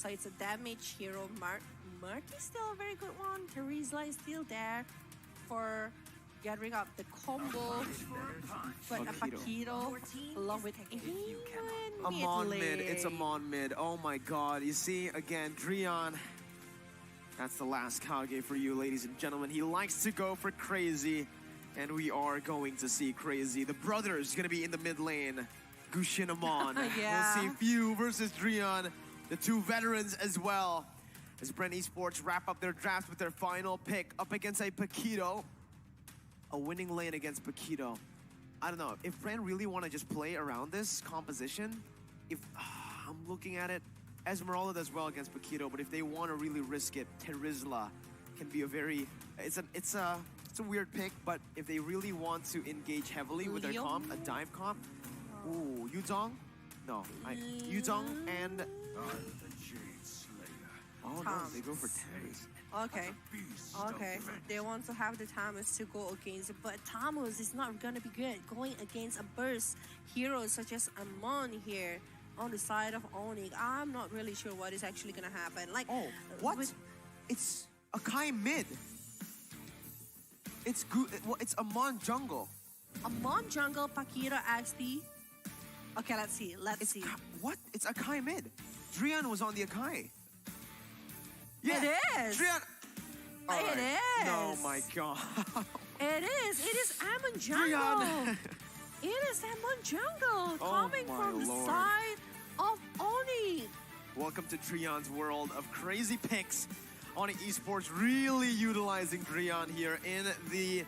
So it's a damage hero. Mark is still a very good one. Teresa is still there for gathering up the combo. But a Paquito along with Amon mid. It's Amon mid. Oh my god. You see, again, Drian. That's the last Kage for you, ladies and gentlemen. He likes to go for crazy. And we are going to see crazy. The brothers going to be in the mid lane. Gushin Amon. Yeah. We'll see Few versus Drian. The two veterans as well. As BREN Esports wrap up their draft with their final pick up against a Paquito. A winning lane against Paquito. I don't know, if BREN really want to just play around this composition, if I'm looking at it, Esmeralda does well against Paquito, but if they want to really risk it, Terizla can be a very, it's a weird pick, but if they really want to engage heavily with their comp, a dive comp, ooh, Yuzong? No, Yuzong and oh no, they go for Tammuz. Okay. They want to have the Tammuz to go against it, but Tammuz is not gonna be good going against a burst hero such as Amon here on the side of ONIC. I'm not really sure what is actually gonna happen. Like, oh, what? It's Akai mid. It's good. Well, it's Amon jungle. Amon jungle, Paquito XP. Okay, let's see. What? It's Akai mid. Drian was on the Akai. Yeah, it is. Drian. It is. Oh my god. It is. It is Amon jungle. It is Amon jungle coming from the side of ONIC. Welcome to Drian's world of crazy picks. ONIC Esports really utilizing Drian here in the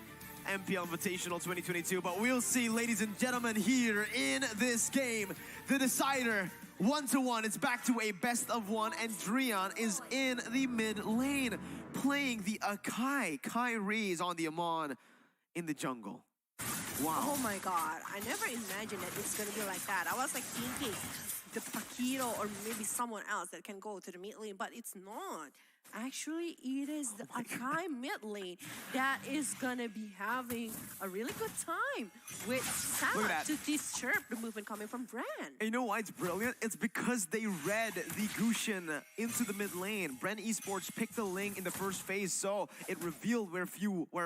MPL Invitational 2022. But we'll see, ladies and gentlemen, here in this game, the decider. 1-1, it's back to a best of one, and Drian is in the mid lane, playing the Akai. Kyrie is on the Amon in the jungle. Wow. Oh my god, I never imagined that it's gonna be like that. I was like thinking the Paquito or maybe someone else that can go to the mid lane, but it's not. Actually, it is the Akai mid lane that is gonna be having a really good time with Sama to disturb the movement coming from BREN. And you know why it's brilliant? It's because they read the Gushin into the mid lane. BREN Esports picked the lane in the first phase, so it revealed where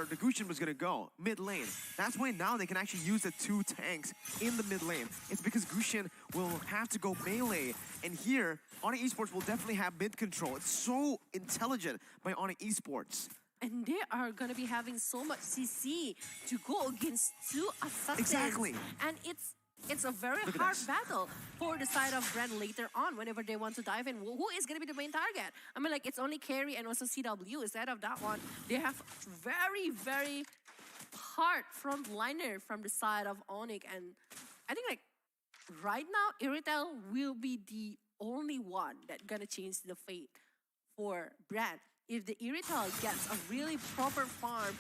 the Gushin was gonna go, mid lane. That's why now they can actually use the two tanks in the mid lane. It's because Gushin will have to go melee, and here ONIC Esports will definitely have mid control. It's so intelligent by ONIC Esports. And they are going to be having so much CC to go against two assassins. Exactly. And it's a very hard battle for the side of BREN later on whenever they want to dive in. Who is going to be the main target? I mean, like, it's only Carry and also CW. Instead of that one, they have very, very hard frontliner from the side of ONIC. And I think, like, right now, Iritel will be the only one that's going to change the fate for BREN. If the Iritel gets a really proper farm,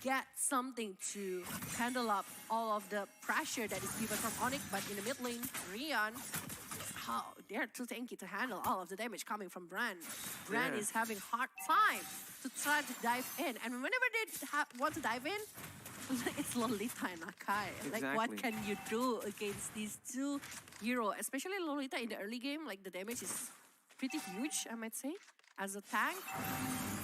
gets something to handle up all of the pressure that is given from ONIC, but in the mid lane, Rian, they're too tanky to handle all of the damage coming from BREN. BREN is having hard time to try to dive in, and whenever they want to dive in, it's Lolita and Akai. Exactly. Like, what can you do against these two heroes? Especially Lolita in the early game, like, the damage is pretty huge, I might say, as a tank.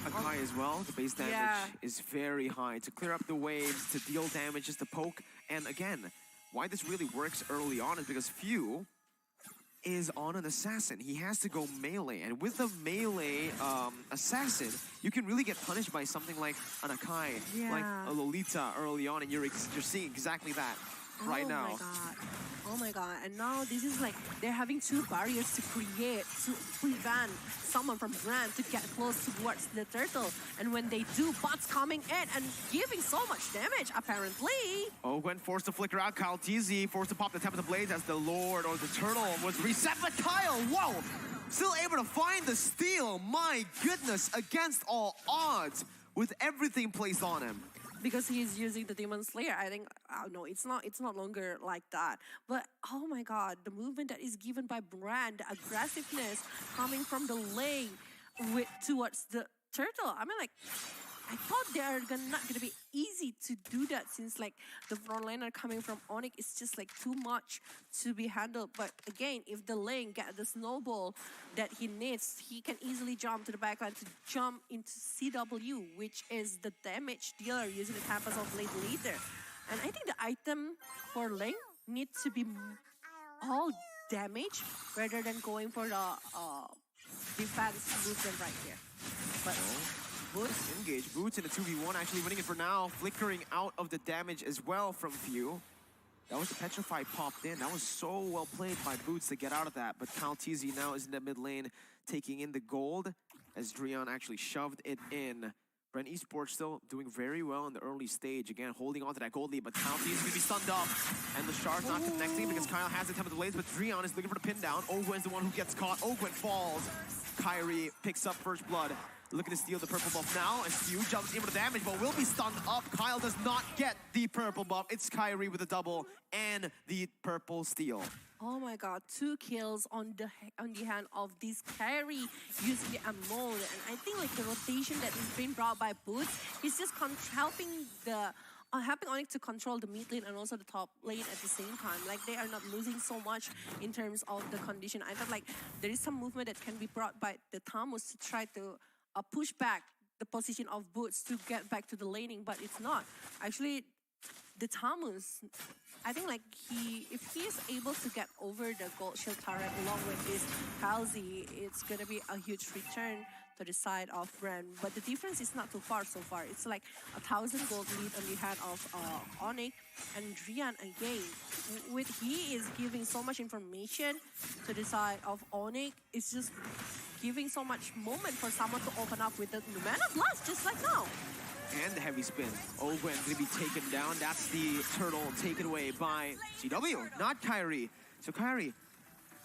Akai as well, the base damage is very high. To clear up the waves, to deal damage, just to poke. And again, why this really works early on is because Few is on an assassin. He has to go melee, and with the melee assassin, you can really get punished by something like an Akai, like a Lolita early on, and you're seeing exactly that right now. Oh my god, and now this is like, they're having two barriers to create, to prevent someone from BREN to get close towards the turtle. And when they do, bots coming in and giving so much damage, apparently. Oh, Gwen forced to flicker out. Kyle TZ forced to pop the tap of the blades as the Lord or the turtle was reset. But Kyle, whoa! Still able to find the steal. My goodness, against all odds with everything placed on him. Because he is using the Demon Slayer, I think, no, it's not longer like that. But, oh my god, the movement that is given by BREN, the aggressiveness coming from the lane towards the turtle. I mean, like, I thought they are not gonna be easy to do that since like the front liner coming from ONIC is just like too much to be handled. But again, if the lane get the snowball that he needs, he can easily jump to the backline to jump into CW, which is the damage dealer using the Tempest of Blade later. And I think the item for lane needs to be all damage rather than going for the defense movement right here. But Boots engage. Boots in a 2v1, actually winning it for now. Flickering out of the damage as well from Few. That was the Petrify popped in. That was so well played by Boots to get out of that. But Kaltizi now is in the mid lane taking in the gold as Drion actually shoved it in. BREN Esports still doing very well in the early stage. Again, holding on to that gold lead, but Kaltizi is going to be stunned up. And the shard's not connecting because Kyle has the tempo delays, but Drion is looking for the pin down. Ogwen is the one who gets caught. Ogwen falls. Kyrie picks up first blood. Looking to steal the purple buff now, and Few jumps in with the damage, but will be stunned up. Kyle does not get the purple buff. It's Kyrie with a double and the purple steal. oh my god, 2 kills on the hand of this Kyrie using the Amon. And I think like the rotation that is being brought by Boots is just helping ONIC to control the mid lane and also the top lane at the same time. Like they are not losing so much in terms of the condition. I thought like there is some movement that can be brought by the Tamus to try to push back the position of Boots to get back to the laning, but it's not. Actually, the Tamus, I think like if he is able to get over the gold shield turret along with this Kalzi, it's gonna be a huge return to the side of BREN. But the difference is not too far so far. It's like 1,000 gold lead on the hand of ONIC, and Drian again, with he is giving so much information to the side of ONIC. It's just giving so much moment for someone to open up with the Mana Blast just like now. And the heavy spin. Ogwen going to be taken down. That's the turtle taken away by CW, not Kyrie. So Kyrie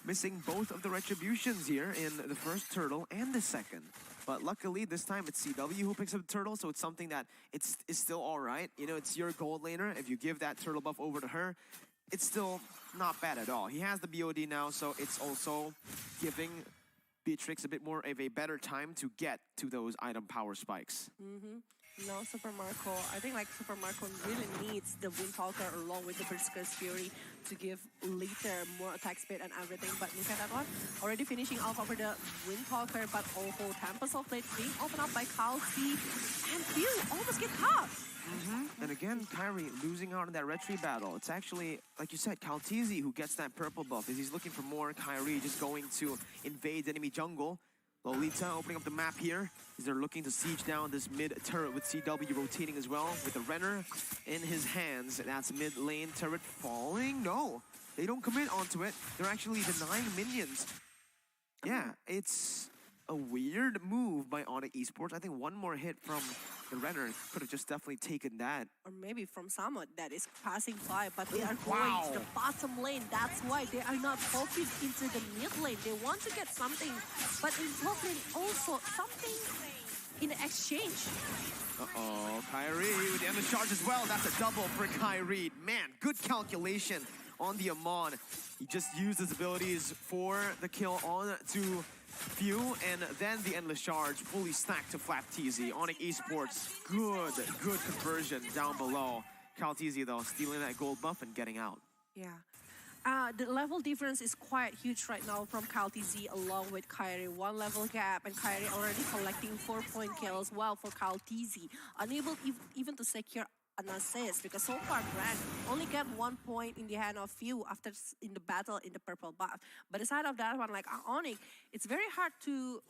missing both of the retributions here in the first turtle and the second. But luckily, this time it's CW who picks up the turtle, so it's something that is still all right. You know, it's your gold laner. If you give that turtle buff over to her, it's still not bad at all. He has the BOD now, so it's also giving Beatrix a bit more of a better time to get to those item power spikes. No, Super Marco. I think like Super Marco really needs the Windtalker along with the Berserker's Fury to give later more attack speed and everything. But look at that one. Already finishing off over the Windtalker, but also Tempest of Blade being opened up by Kalsi. And Few almost get caught. And again, Kyrie losing out in that retreat battle. It's actually, like you said, Kaltizi who gets that purple buff. As he's looking for more, Kyrie just going to invade the enemy jungle. Lolita opening up the map here as they're looking to siege down this mid turret with CW rotating as well with the Renner in his hands. That's mid lane turret falling. No, they don't commit onto it. They're actually denying minions. Yeah, it's a weird move by ONIC Esports. I think one more hit from the Renner could have just definitely taken that. Or maybe from someone that is passing by, but they are going to the bottom lane. That's why they are not focused into the mid lane. They want to get something, but in top lane also something in exchange. Uh-oh, Kyrie with the endless charge as well. That's a double for Kyrie. Man, good calculation on the Amon. He just used his abilities for the kill on to Few, and then the endless charge fully stacked to Flap TZ. ONIC Esports, good conversion down below. Kaltizi though, stealing that gold buff and getting out. Yeah. The level difference is quite huge right now from Kaltizi along with Kyrie. 1 level gap, and Kyrie already collecting 4-point kills. Well, for Kaltizi, unable even to secure an assist because so far BREN only get 1 point in the hand of Few after in the battle in the purple buff. But aside of that one, like ONIC, it's very hard to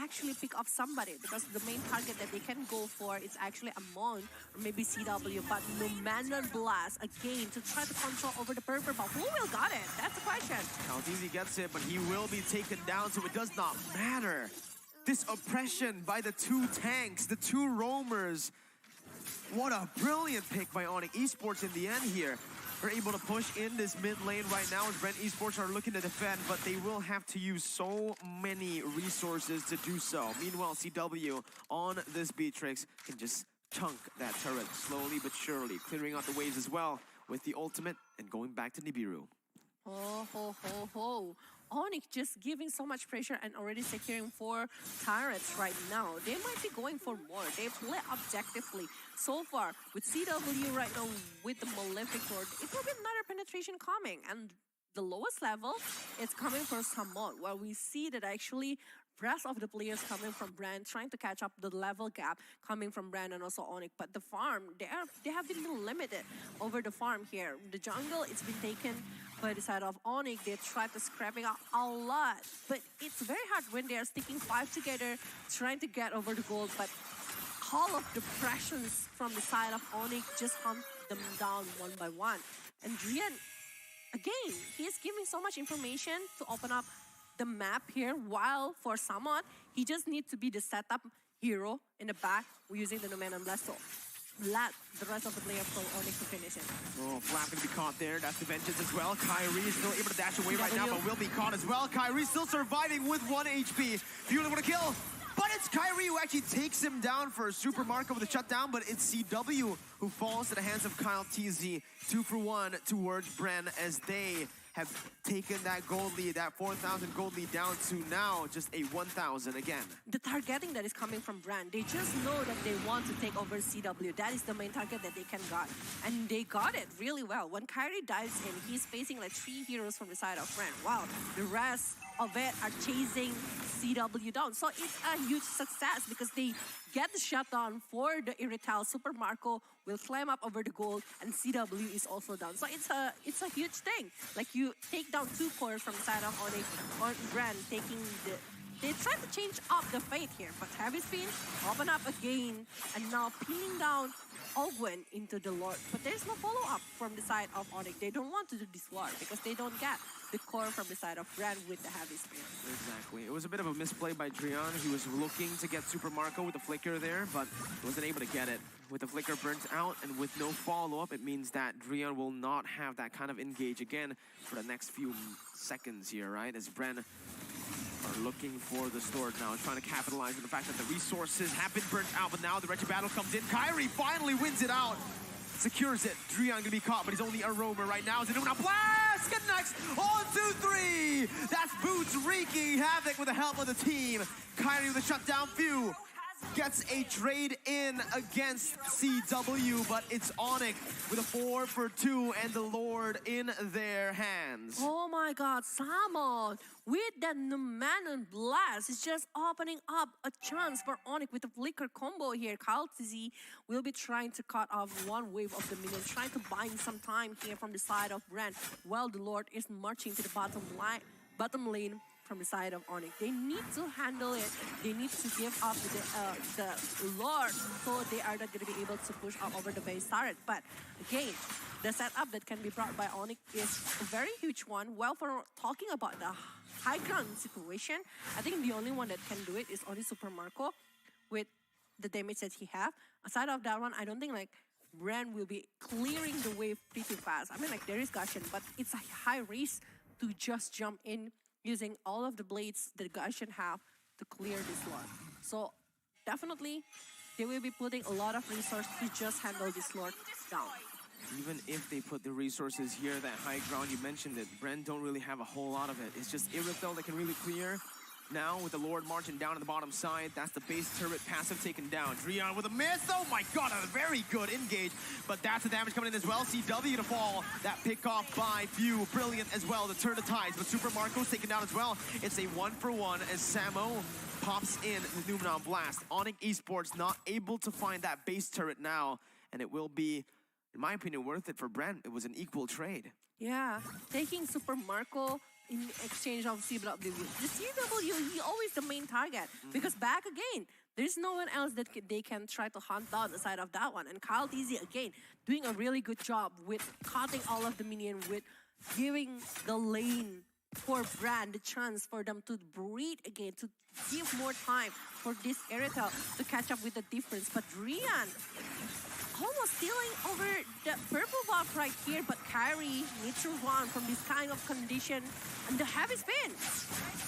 actually pick off somebody because the main target that they can go for is actually Amon or maybe CW, but no Mana Blast again to try to control over the purple buff. Who will got it? That's the question. Kaltizi gets it, but he will be taken down, so it does not matter. This oppression by the 2 tanks, the 2 roamers. What a brilliant pick by ONIC Esports in the end here. They're able to push in this mid lane right now as BREN Esports are looking to defend, but they will have to use so many resources to do so. Meanwhile, CW on this Beatrix can just chunk that turret slowly but surely, clearing out the waves as well with the ultimate and going back to Nibiru. Ho, ho, ho, ho. ONIC just giving so much pressure and already securing 4 turrets right now. They might be going for more. They play objectively. So far, with CW right now with the Malefic Lord, it will be another penetration coming. And the lowest level, it's coming from Samon, where we see that actually rest of the players coming from BREN, trying to catch up the level gap coming from BREN and also ONIC. But the farm, they have been limited over the farm here. The jungle, it's been taken by the side of ONIC. They try to scrapping out a lot, but it's very hard when they are sticking 5 together, trying to get over the gold. But all of the pressures from the side of ONIC just hunt them down one by one. And Drian, again, he is giving so much information to open up the map here, while for Samad, he just needs to be the setup hero in the back using the Numen and Blast. So let the rest of the players from ONIC to finish it. Oh, Flap gonna be caught there. That's the vengeance as well. Kyrie is still able to dash away right now, but will be caught as well. Kyrie still surviving with 1 HP. Fueling with a kill. But it's Kyrie who actually takes him down for a Super Marco with a shutdown, but it's CW who falls to the hands of Kyle TZ. 2 for 1 towards BREN as they have taken that gold lead, that 4,000 gold lead down to now just a 1,000 again. The targeting that is coming from BREN, they just know that they want to take over CW. That is the main target that they can got. And they got it really well. When Kyrie dives in, he's facing like 3 heroes from the side of BREN. Wow, the rest of it are chasing CW down. So it's a huge success because they get the shutdown for the Irrital. Super Marco will climb up over the gold, and CW is also down. So it's a huge thing. Like you take down 2 cores from the side of ONIC on BREN, taking the. They try to change up the fate here, but Heavy Spin open up again, and now pinning down Ogwen into the Lord. But there's no follow-up from the side of ONIC. They don't want to do this war because they don't get the core from the side of BREN with the Heavy Spin. Exactly. It was a bit of a misplay by Drian. He was looking to get Super Marco with the flicker there, but wasn't able to get it. With the flicker burnt out and with no follow-up, it means that Drian will not have that kind of engage again for the next few seconds here, right? As BREN are looking for the sword now, trying to capitalize on the fact that the resources have been burnt out, but now the wretched battle comes in. Kyrie finally wins it out. Secures it. Drian gonna be caught, but he's only a roamer right now. Ziduna blast! Get next! 1, 2, 3! That's Boots wreaking havoc with the help of the team. Kyrie with a shutdown few. Gets a trade in against CW, but it's ONIC with a 4 for 2 and the Lord in their hands. Oh my god, Samon with that Numen Blast is just opening up a chance for ONIC with the flicker combo here. Kyle TZ will be trying to cut off 1 wave of the minions, trying to buy some time here from the side of BREN, while the Lord is marching to the bottom lane from the side of ONIC. They need to handle it. They need to give up the Lord, so they are not going to be able to push up over the base turret. But again, the setup that can be brought by ONIC is a very huge one. Well, for talking about the high ground situation, I think the only one that can do it is only Super Marco with the damage that he have. Aside of that one, I don't think like BREN will be clearing the wave pretty fast. I mean, like there is Guardian, but it's a high risk to just jump in using all of the blades that Guardian have to clear this Lord. So definitely, they will be putting a lot of resources to just handle this Lord down. Even if they put the resources here, that high ground, you mentioned it, BREN don't really have a whole lot of it. It's just Irithel that can really clear. Now with the Lord marching down on the bottom side, that's the base turret passive taken down. Drian with a miss, oh my god, a very good engage, but that's the damage coming in as well. CW to fall, that pick off by Few, brilliant as well to turn the tides, but Super Marco's taken down as well. It's a 1 for 1 as Samo pops in the Numenon Blast. ONIC Esports not able to find that base turret now, and it will be, in my opinion, worth it for BREN. It was an equal trade. Yeah, taking Super Marco in exchange of CW. The CW, he always the main target because back again, there's no one else that they can try to hunt down aside of that one. And Kyle TZ again doing a really good job with cutting all of the minions, with giving the lane for BREN the chance for them to breathe again, to give more time for this Irithel to catch up with the difference. But Rian almost stealing over the purple buff right here, but Kyrie needs to run from this kind of condition and the heavy spin.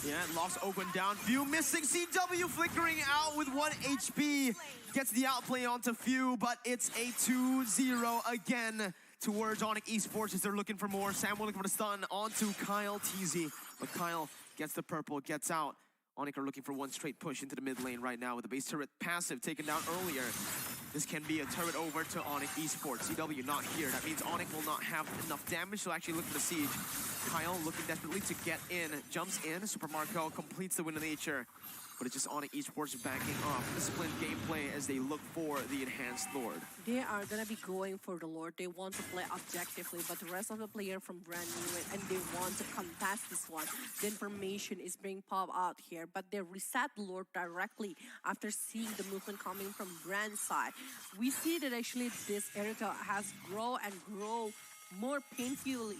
Yeah, lost Open down. Few missing. CW flickering out with 1 HP. Gets the outplay onto Few, but it's a 2-0 again towards ONIC Esports as they're looking for more. Sam looking for the stun onto Kyle TZ. But Kyle gets the purple, gets out. ONIC are looking for one straight push into the mid lane right now with the base turret passive taken down earlier. This can be a turret over to ONIC Esports. CW not here. That means ONIC will not have enough damage to actually look for the siege. Kyle looking desperately to get in. Jumps in. Super Marco completes the win of nature. But it's just ONIC Esports backing off. Disciplined gameplay as they look for the enhanced Lord. They are going to be going for the Lord. They want to play objectively, but the rest of the player from BREN knew it, and they want to contest this one. The information is being popped out here, but they reset the Lord directly after seeing the movement coming from BREN's side. We see that actually this Erika has grown and grown more painfully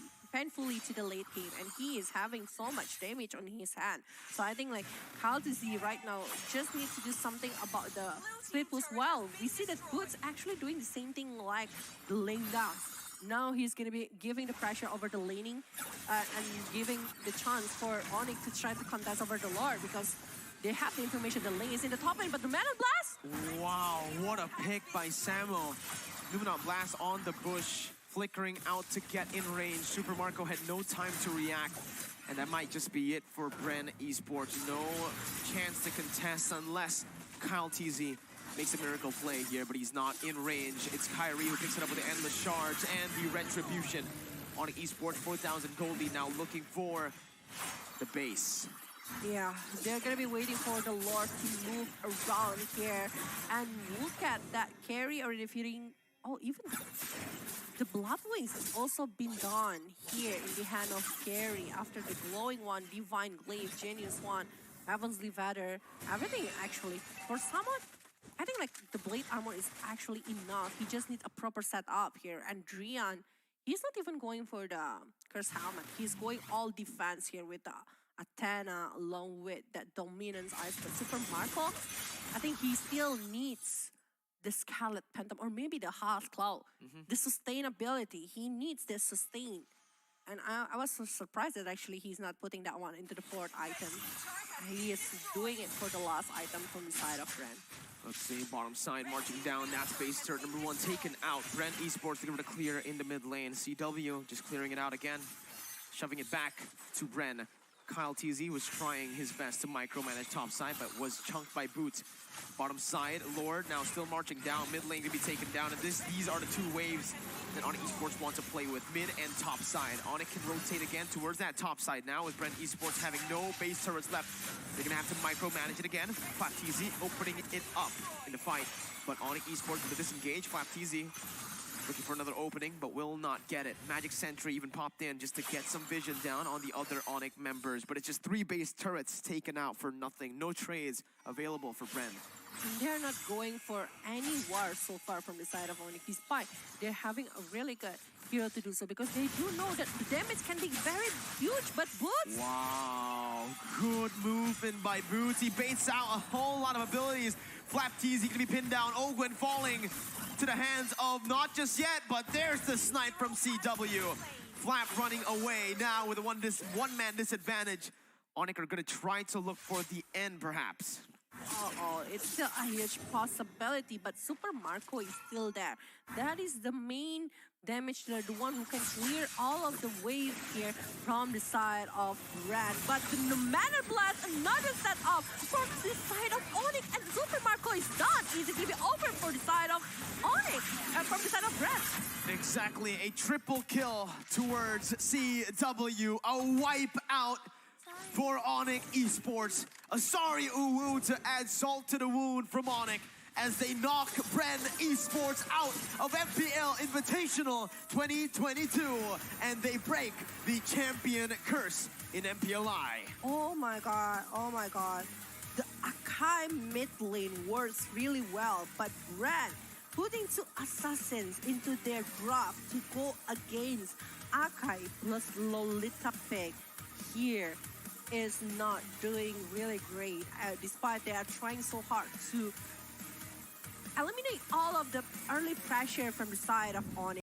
to the late game, and he is having so much damage on his hand. So I think like Kyle TZ right now just needs to do something about the split push. Well, we see that Boots actually doing the same thing like the lane does. Now he's going to be giving the pressure over the laning and giving the chance for ONIC to try to contest over the Lord, because they have the information the lane is in the top lane, but the Mana Blast! Wow, what a pick by Samo. Luminant Blast on the bush, flickering out to get in range. Super Marco had no time to react, and that might just be it for BREN Esports. No chance to contest unless Kyle TZ makes a miracle play here, but he's not in range. It's Kyrie who picks it up with the Endless Shards and the Retribution. On Esports, 4,000 gold lead now looking for the base. Yeah, they're gonna be waiting for the Lord to move around here, and look at that carry already defeating. Oh, even the Blood Wings has also been done here in the hand of Carry after the glowing one, Divine Glaive, Genius one, Heaven's Levator, everything actually. For someone, I think like the Blade Armor is actually enough. He just needs a proper setup here. And Drian, he's not even going for the Curse Helmet. He's going all defense here with the Athena along with that Dominance Ice. But Super Marco, I think he still needs the Scarlet Phantom or maybe the Hearth Cloud. The sustainability, he needs this sustain. And I was so surprised that actually he's not putting that one into the fourth item. He is doing it for the last item from the side of BREN. Let's see, bottom side marching down. That's base turret number 1 taken out. BREN Esports looking to clear in the mid lane. CW just clearing it out again, shoving it back to BREN. Kyle TZ was trying his best to micromanage top side, but was chunked by Boots. Bottom side, Lord now still marching down. Mid lane to be taken down, and these are the two waves that ONIC Esports want to play with, mid and top side. ONIC can rotate again towards that top side now, with BREN Esports having no base turrets left. They're gonna have to micromanage it again. Flap TZ opening it up in the fight, but ONIC Esports with a disengage. Flap TZ looking for another opening, but will not get it. Magic Sentry even popped in just to get some vision down on the other ONIC members, but it's just 3 base turrets taken out for nothing. No trades available for BREN. They're not going for any war so far from the side of ONIC, despite they're having a really good hero to do so, because they do know that the damage can be very huge, but Boots... Wow, good movement by Boots. He baits out a whole lot of abilities. Flap TZ can be pinned down. Ogwen falling to the hands of not just yet, but there's the snipe from CW. Flap running away now with a one-man disadvantage. ONIC are going to try to look for the end, perhaps. Uh-oh, it's still a huge possibility, but Super Marco is still there. That is the main damage dealer, the one who can clear all of the wave here from the side of BREN. But the Mana Blast, another setup from the side of ONIC, and Super Marco is done. Easy to be over for the side of ONIC, from the side of BREN. Exactly, a triple kill towards CW, a wipe out for ONIC Esports. A sorry uwu to add salt to the wound from ONIC as they knock BREN Esports out of MPL Invitational 2022, and they break the champion curse in MPLI. Oh my god, oh my god. The Akai mid lane works really well, but BREN putting 2 assassins into their drop to go against Akai plus Lolita Pig here is not doing really great, despite they are trying so hard to eliminate all of the early pressure from the side of ONIC.